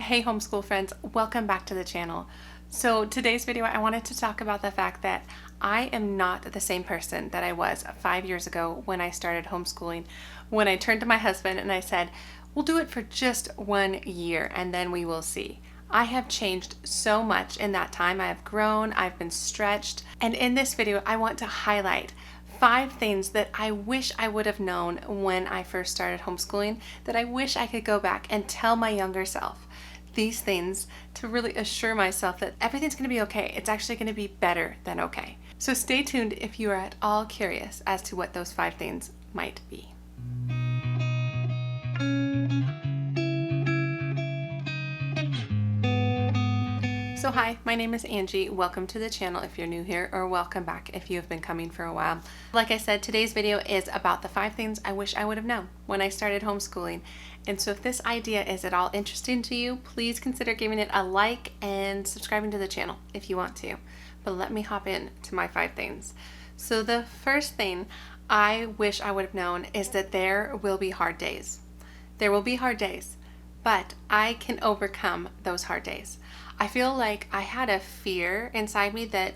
Hey homeschool friends, welcome back to the channel. So today's video I wanted to talk about the fact that I am not the same person that I was 5 years ago when I started homeschooling. When I turned to my husband and I said, we'll do it for just 1 year and then we will see. I have changed so much in that time. I have grown, I've been stretched, and in this video I want to highlight 5 things that I wish I would have known when I first started homeschooling, that I wish I could go back and tell my younger self these things to really assure myself that everything's going to be okay. It's actually going to be better than okay. So stay tuned if you are at all curious as to what those 5 things might be. So hi, my name is Angie. Welcome to the channel if you're new here, or welcome back if you have been coming for a while. Like I said, today's video is about the 5 things I wish I would have known when I started homeschooling. And so if this idea is at all interesting to you, please consider giving it a like and subscribing to the channel if you want to. But let me hop in to my 5 things. So the first thing I wish I would have known is that there will be hard days. There will be hard days, but I can overcome those hard days. I feel like I had a fear inside me that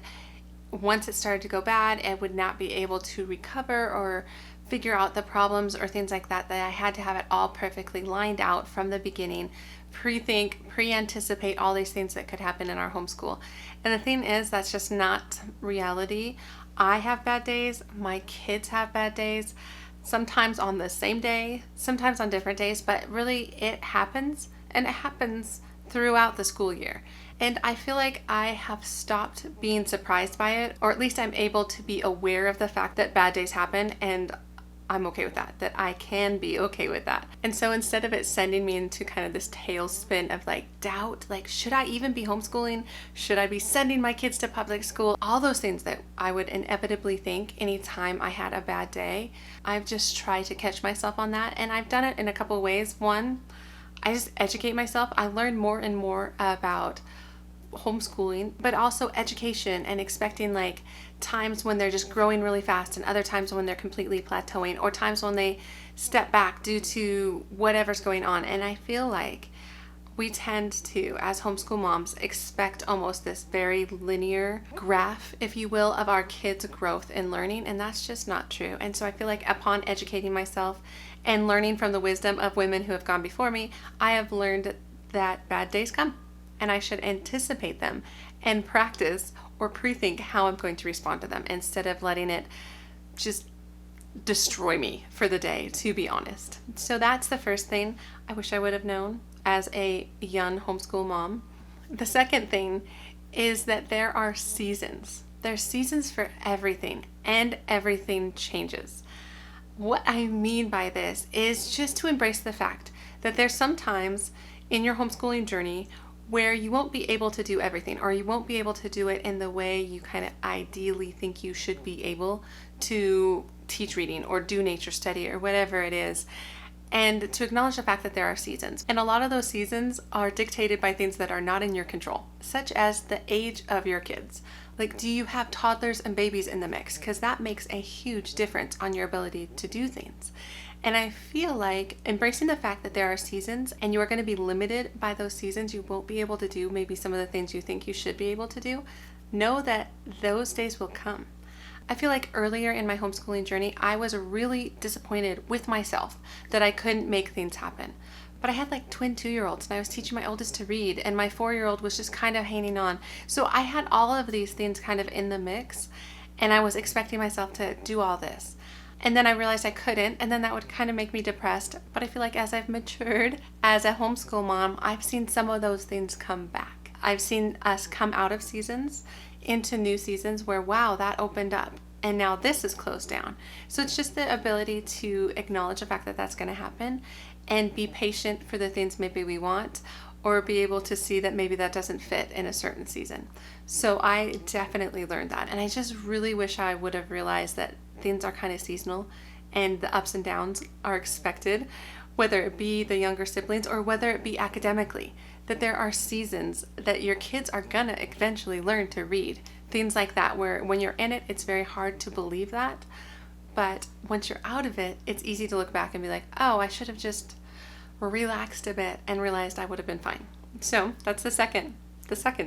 once it started to go bad, I would not be able to recover or figure out the problems or things like that, that I had to have it all perfectly lined out from the beginning, pre-think, pre-anticipate all these things that could happen in our homeschool. And the thing is, that's just not reality. I have bad days, my kids have bad days, sometimes on the same day, sometimes on different days, but really it happens, and it happens throughout the school year. And I feel like I have stopped being surprised by it, or at least I'm able to be aware of the fact that bad days happen, and I'm okay with that I can be okay with that. And so instead of it sending me into kind of this tailspin of like doubt, like should I even be homeschooling? Should I be sending my kids to public school? All those things that I would inevitably think anytime I had a bad day, I've just tried to catch myself on that, and I've done it in a couple of ways. One, I just educate myself. I learn more and more about homeschooling, but also education, and expecting like times when they're just growing really fast and other times when they're completely plateauing, or times when they step back due to whatever's going on. And I feel like we tend to, as homeschool moms, expect almost this very linear graph, if you will, of our kids' growth and learning, and that's just not true. And so I feel like upon educating myself and learning from the wisdom of women who have gone before me, I have learned that bad days come, and I should anticipate them and practice or pre-think how I'm going to respond to them, instead of letting it just destroy me for the day, to be honest. So that's the first thing I wish I would have known as a young homeschool mom. The second thing is that there are seasons. There's seasons for everything, and everything changes. What I mean by this is just to embrace the fact that there's some times in your homeschooling journey where you won't be able to do everything, or you won't be able to do it in the way you kind of ideally think you should be able to teach reading or do nature study or whatever it is. And to acknowledge the fact that there are seasons. And a lot of those seasons are dictated by things that are not in your control, such as the age of your kids. Like, do you have toddlers and babies in the mix? Because that makes a huge difference on your ability to do things. And I feel like embracing the fact that there are seasons, and you are going to be limited by those seasons, you won't be able to do maybe some of the things you think you should be able to do. Know that those days will come. I feel like earlier in my homeschooling journey, I was really disappointed with myself that I couldn't make things happen. But I had like twin 2-year-olds, and I was teaching my oldest to read, and my 4-year-old was just kind of hanging on. So I had all of these things kind of in the mix, and I was expecting myself to do all this. And then I realized I couldn't, and then that would kind of make me depressed. But I feel like as I've matured as a homeschool mom, I've seen some of those things come back. I've seen us come out of seasons into new seasons where, wow, that opened up, and now this is closed down. So it's just the ability to acknowledge the fact that that's going to happen, and be patient for the things maybe we want, or be able to see that maybe that doesn't fit in a certain season. So I definitely learned that, and I just really wish I would have realized that things are kind of seasonal, and the ups and downs are expected, whether it be the younger siblings or whether it be academically, that there are seasons that your kids are gonna eventually learn to read. Things like that, where when you're in it, it's very hard to believe that. But once you're out of it, it's easy to look back and be like, oh, I should have just relaxed a bit and realized I would have been fine. So that's the second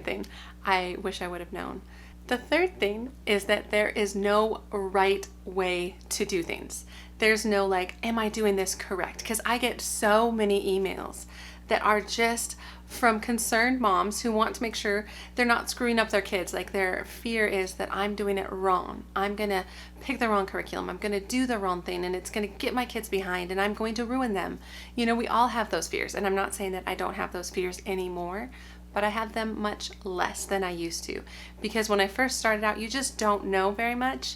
thing I wish I would have known. The third thing is that there is no right way to do things. There's no like, am I doing this correct? Because I get so many emails that are just from concerned moms who want to make sure they're not screwing up their kids. Like their fear is that I'm doing it wrong. I'm going to pick the wrong curriculum. I'm going to do the wrong thing and it's going to get my kids behind and I'm going to ruin them. You know, we all have those fears. And I'm not saying that I don't have those fears anymore, but I had them much less than I used to. Because when I first started out, you just don't know very much.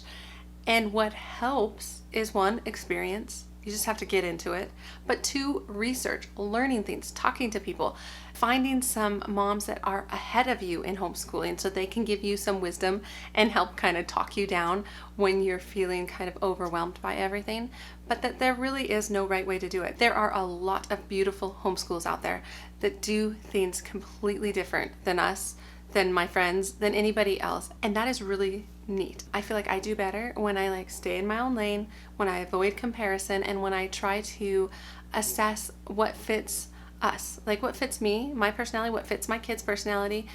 And what helps is one, experience. You just have to get into it. But two, research, learning things, talking to people, finding some moms that are ahead of you in homeschooling so they can give you some wisdom and help kind of talk you down when you're feeling kind of overwhelmed by everything. But that there really is no right way to do it. There are a lot of beautiful homeschools out there that do things completely different than us, than my friends, than anybody else. And that is really neat. I feel like I do better when I like stay in my own lane, when I avoid comparison, and when I try to assess what fits us, like what fits me, my personality, what fits my kids' personality,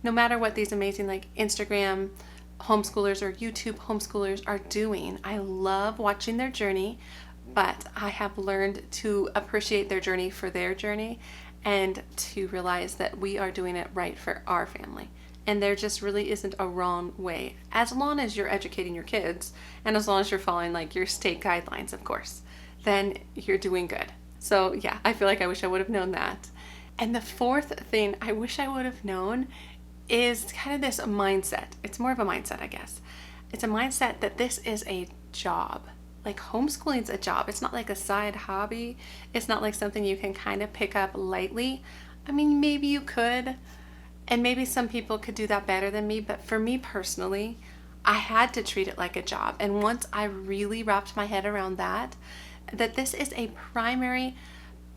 no matter what these amazing like Instagram homeschoolers or YouTube homeschoolers are doing. I love watching their journey, but I have learned to appreciate their journey for their journey and to realize that we are doing it right for our family. And there just really isn't a wrong way, as long as you're educating your kids and as long as you're following like your state guidelines, of course, then you're doing good. So yeah, I feel like I wish I would have known that. And the fourth thing I wish I would have known is kind of this mindset. It's more of a mindset, I guess. It's a mindset that this is a job. Like homeschooling's a job. It's not like a side hobby. It's not like something you can kind of pick up lightly. I mean, maybe you could, and maybe some people could do that better than me, but for me personally, I had to treat it like a job. And once I really wrapped my head around that this is a primary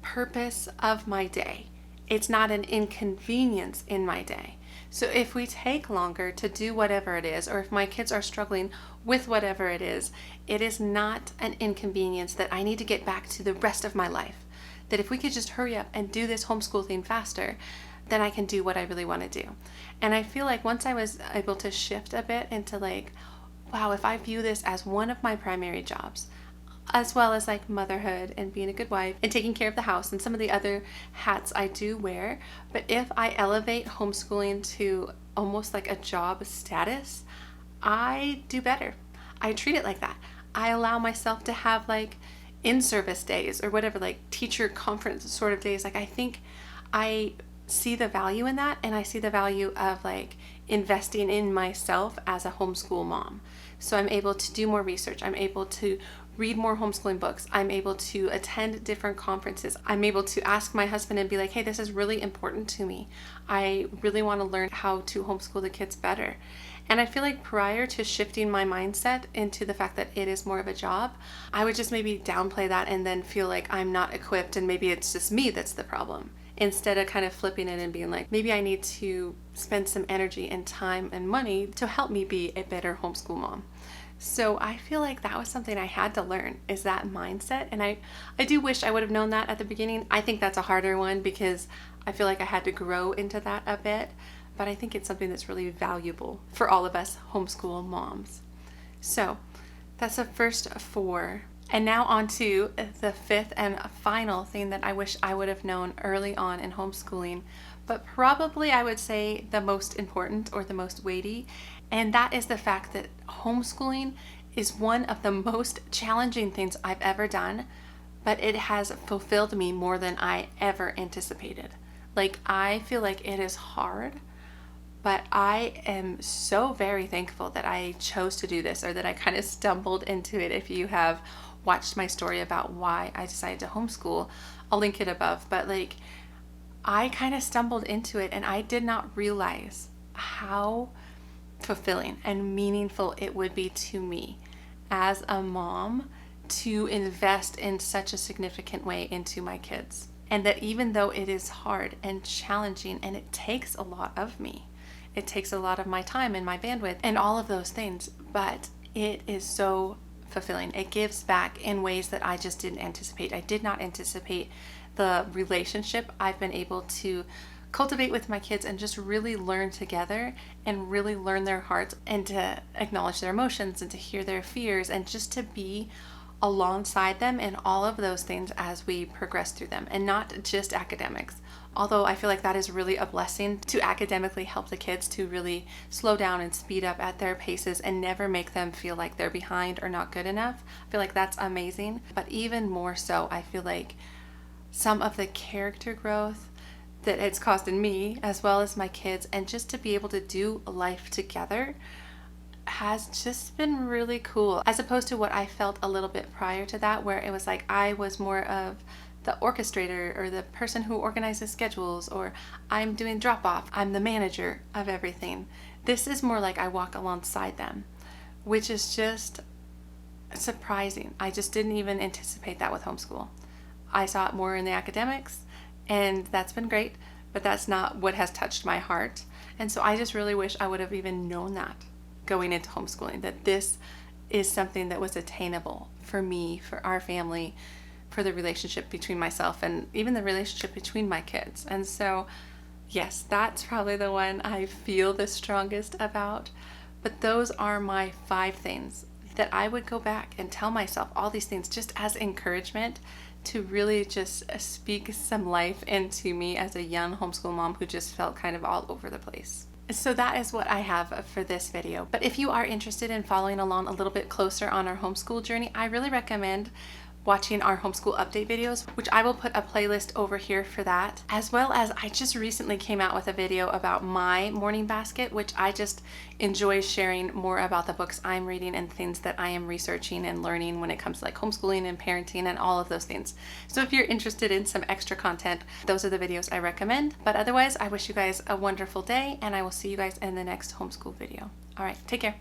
purpose of my day. It's not an inconvenience in my day. So if we take longer to do whatever it is, or if my kids are struggling with whatever it is not an inconvenience that I need to get back to the rest of my life. That if we could just hurry up and do this homeschool thing faster, then I can do what I really want to do. And I feel like once I was able to shift a bit into like, wow, if I view this as one of my primary jobs, as well as like motherhood and being a good wife and taking care of the house and some of the other hats I do wear. But if I elevate homeschooling to almost like a job status, I do better. I treat it like that. I allow myself to have like in-service days or whatever, like teacher conference sort of days. Like I think I see the value in that, and I see the value of like investing in myself as a homeschool mom. So I'm able to do more research. I'm able to read more homeschooling books. I'm able to attend different conferences. I'm able to ask my husband and be like, hey, this is really important to me. I really want to learn how to homeschool the kids better. And I feel like prior to shifting my mindset into the fact that it is more of a job, I would just maybe downplay that and then feel like I'm not equipped and maybe it's just me that's the problem. Instead of kind of flipping it and being like, maybe I need to spend some energy and time and money to help me be a better homeschool mom. So I feel like that was something I had to learn, is that mindset. And I do wish I would have known that at the beginning. I think that's a harder one because I feel like I had to grow into that a bit. But I think it's something that's really valuable for all of us homeschool moms. So that's the first four. And now on to the fifth and final thing that I wish I would have known early on in homeschooling, but probably I would say the most important or the most weighty, and that is the fact that homeschooling is one of the most challenging things I've ever done, but it has fulfilled me more than I ever anticipated. Like, I feel like it is hard, but I am so very thankful that I chose to do this, or that I kind of stumbled into it. If you have watched my story about why I decided to homeschool, I'll link it above. But like, I kind of stumbled into it and I did not realize how fulfilling and meaningful it would be to me as a mom to invest in such a significant way into my kids. And that even though it is hard and challenging and it takes a lot of me, it takes a lot of my time and my bandwidth and all of those things, but it is so fulfilling. It gives back in ways that I just didn't anticipate. I did not anticipate the relationship I've been able to cultivate with my kids and just really learn together and really learn their hearts and to acknowledge their emotions and to hear their fears and just to be alongside them in all of those things as we progress through them, and not just academics. Although I feel like that is really a blessing to academically help the kids to really slow down and speed up at their paces and never make them feel like they're behind or not good enough. I feel like that's amazing. But even more so, I feel like some of the character growth that it's caused in me as well as my kids, and just to be able to do life together, has just been really cool, as opposed to what I felt a little bit prior to that, where it was like I was more of the orchestrator or the person who organizes schedules, or I'm doing drop off, I'm the manager of everything. This is more like I walk alongside them, which is just surprising. I just didn't even anticipate that with homeschool. I saw it more in the academics, and that's been great, but that's not what has touched my heart. And so I just really wish I would have even known that going into homeschooling, that this is something that was attainable for me, for our family, for the relationship between myself and even the relationship between my kids. And so yes, that's probably the one I feel the strongest about. But those are my 5 things that I would go back and tell myself all these things just as encouragement to really just speak some life into me as a young homeschool mom who just felt kind of all over the place. So that is what I have for this video. But if you are interested in following along a little bit closer on our homeschool journey, I really recommend watching our homeschool update videos, which I will put a playlist over here for that, as well as I just recently came out with a video about my morning basket, which I just enjoy sharing more about the books I'm reading and things that I am researching and learning when it comes to like homeschooling and parenting and all of those things. So if you're interested in some extra content, those are the videos I recommend. But otherwise, I wish you guys a wonderful day, and I will see you guys in the next homeschool video. All right, take care.